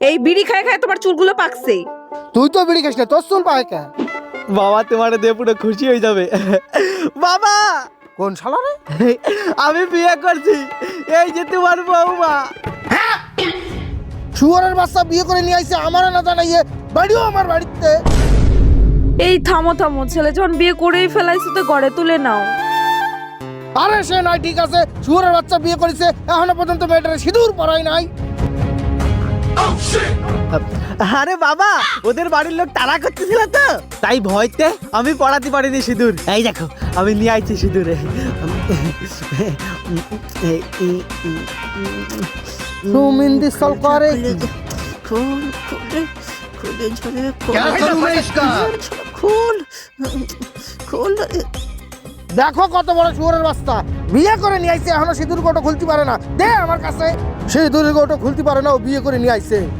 এই বিড়ি খায় খায় তোমার চুলগুলো পাকছে। তুই তো বিড়ি খাস না, তোর চুল পায় কে? বাবা তোমার দিয়ে পুরো খুশি হয়ে যাবে। বাবা কোন শালা রে? আমি বিয়ে করছি, এই যে তোমার বৌমা। শুয়োরের বাচ্চা বিয়ে করে নিয়ে আইছে আমারও না জানাইয়ে, বাড়িও আমার বাড়িতে। এই থামো থামো, ছেলে যখন বিয়ে করেই ফেলাইছে তো ঘরে তুলে নাও। আরে সে নয়, ঠিক আছে, শুয়োরের বাচ্চা বিয়ে করেছে, এখনো পর্যন্ত মেয়েটারে সিঁদুর পরাই নাই। আরে বাবা ওদের বাড়ির লোক তাড়া করতেছিল তো, তাই ভয়তে আমি পড়াতে পারিনি সিঁদুর। এই দেখো আমি নিয়ে আইছি সিঁদুরে। সুমিন্দি সল করে খুল খুলে খুলে ঝরে क्या करूं मैं इसका? খুল খুল। দেখো কত বড় শুয়োরের বাচ্চা, বিয়ে করে নিয়ে আইছে, এখনো সিঁদুর কোটো খুলতে পারে না। দে আমার কাছে, সিঁদুর কোটো খুলতে পারে না, ও বিয়ে করে নিয়ে আইছে।